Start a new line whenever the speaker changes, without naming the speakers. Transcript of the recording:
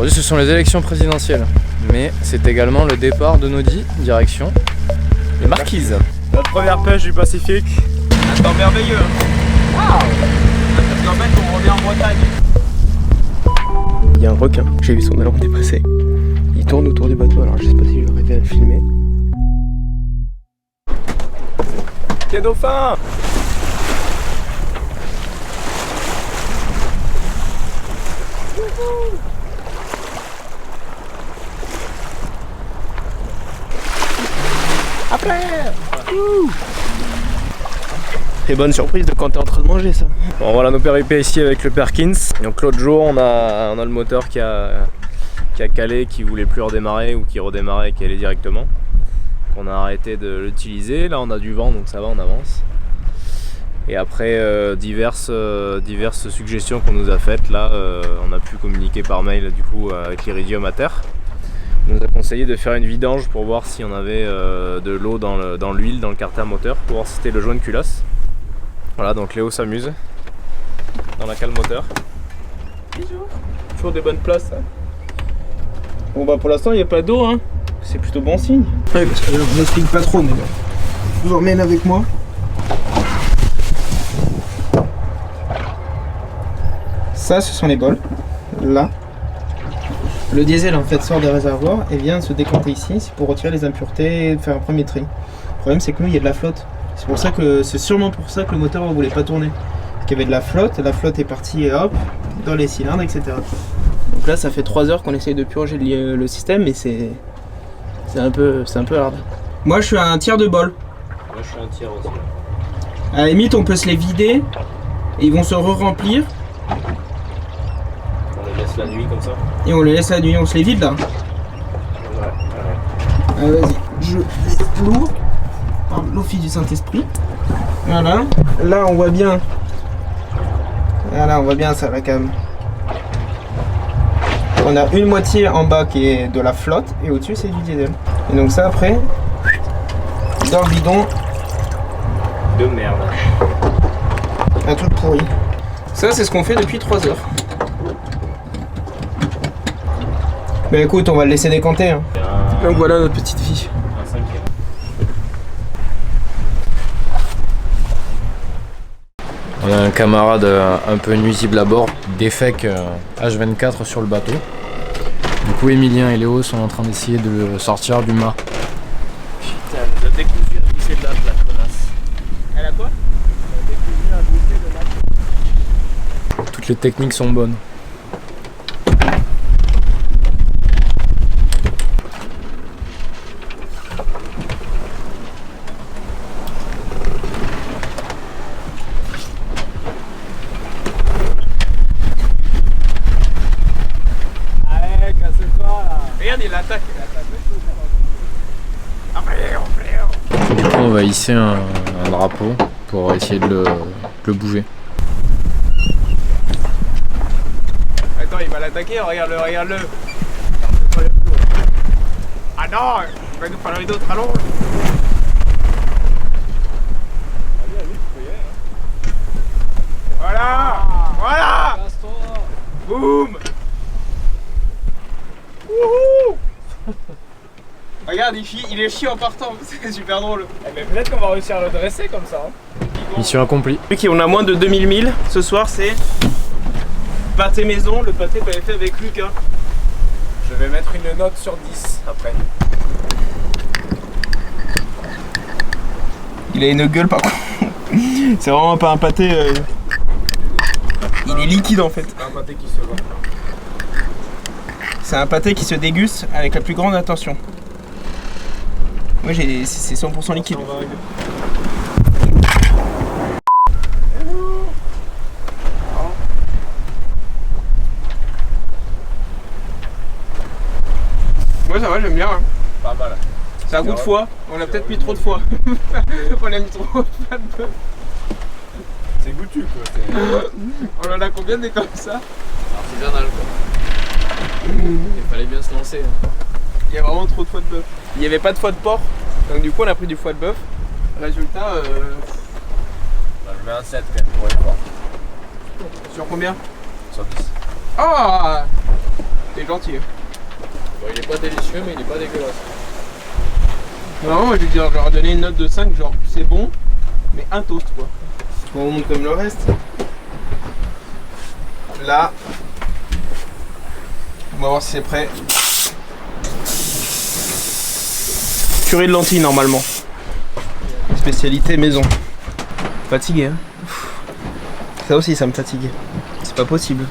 Aujourd'hui ce sont les élections présidentielles, mais c'est également le départ de Nodi, direction les Marquises.
Notre première pêche du Pacifique. Un temps merveilleux. Waouh! Parce qu'en fait on revient en Bretagne.
Il y a un requin, j'ai vu son ballon dépasser. Il tourne autour du bateau, alors je sais pas si je vais arriver à le filmer.
Quel dauphin!
Après! Très bonne surprise de quand t'es en train de manger ça.
Bon, voilà nos péripéties avec le Perkins. Donc l'autre jour on a le moteur qui a calé, qui voulait plus redémarrer ou qui redémarrait et qui allait directement. On a arrêté de l'utiliser. Là on a du vent donc ça va, on avance. Et après diverses suggestions qu'on nous a faites, là on a pu communiquer par mail du coup avec l'Iridium à terre. On nous a conseillé de faire une vidange pour voir si on avait de l'eau dans l'huile, dans le carter moteur, pour voir si c'était le jaune culasse. Voilà, donc Léo s'amuse dans la cale moteur.
Bisous. Toujours des bonnes places. Hein. Bon bah pour l'instant il n'y a pas d'eau, hein. C'est plutôt bon signe. Oui, parce que on n'explique pas trop, mais bon. Je vous emmène avec moi. Ça, ce sont les bols. Là. Le diesel en fait sort des réservoirs et vient se décanter ici. C'est pour retirer les impuretés et faire un premier tri. Le problème c'est que nous il y a de la flotte. C'est sûrement pour ça que le moteur ne voulait pas tourner. Parce qu'il y avait de la flotte est partie hop, dans les cylindres, etc. Donc là ça fait 3 heures qu'on essaye de purger le système, mais c'est un peu hard. Moi je suis à un tiers de bol.
Moi je suis un tiers aussi.
À la limite on peut se les vider et ils vont se re-remplir.
On les laisse la nuit comme ça.
Et on les laisse la nuit, on se les vide là.
Ouais.
Vas-y, je les lourd. Par l'office du Saint-Esprit. Voilà. Là on voit bien. Voilà, on voit bien ça la cam. On a une moitié en bas qui est de la flotte et au-dessus c'est du diesel. Et donc ça après, dans le bidon
de merde.
Un truc pourri. Ça c'est ce qu'on fait depuis 3 heures. Bah écoute, on va le laisser décanter. Hein. Donc voilà notre petite fille.
On a un camarade un peu nuisible à bord, Defec H24 sur le bateau. Du coup Emilien et Léo sont en train d'essayer de le sortir du mât.
Putain, elle nous a décousu un boussé de latte la connasse.
Elle a quoi?
Elle a décousu un boussé de latte.
Toutes les techniques sont bonnes.
Regarde, il attaque.
Du coup on va hisser un drapeau pour essayer de le bouger.
Attends, il va l'attaquer, regarde-le, regarde-le. Ah non, il va nous falloir une autre allonge. Voilà, voilà. Boum. Wouhou. Regarde, il est chiant en partant, c'est super drôle. Eh ben, peut-être qu'on va réussir à le dresser comme ça. Hein.
Mission accomplie.
Vu qu'on a moins de 2000 milles, ce soir c'est pâté maison, le pâté qu'on avait fait avec Lucas.
Je vais mettre une note sur 10 après.
Il a une gueule par contre. C'est vraiment pas un pâté. Il est liquide en fait.
C'est pas un pâté qui se voit.
C'est un pâté qui se déguste avec la plus grande attention. Moi c'est 100% liquide.
Ouais, ça va, j'aime bien. Hein. Pas mal.
C'est un goût de foie. On a peut-être mis trop de foie. On a mis trop de bœuf.
C'est goûtu quoi.
On en a combien des comme ça?
Artisanal quoi. Il fallait bien se lancer.
Il y a vraiment trop de foie de bœuf. Il n'y avait pas de foie de porc. Donc du coup on a pris du foie de bœuf. Résultat
je mets un 7 quand même pour être fort.
sur combien?
Sur 10.
Ah T'es gentil. Hein.
Bon, il est pas délicieux, mais il est pas dégueulasse.
Non, moi je veux dire, j'aurais donné une note de 5, genre c'est bon, mais un toast quoi. Bon, on monte comme le reste. Là, on va voir si c'est prêt. Purée de lentilles normalement. Spécialité maison. Fatigué hein. Ça aussi ça me fatigue. C'est pas possible.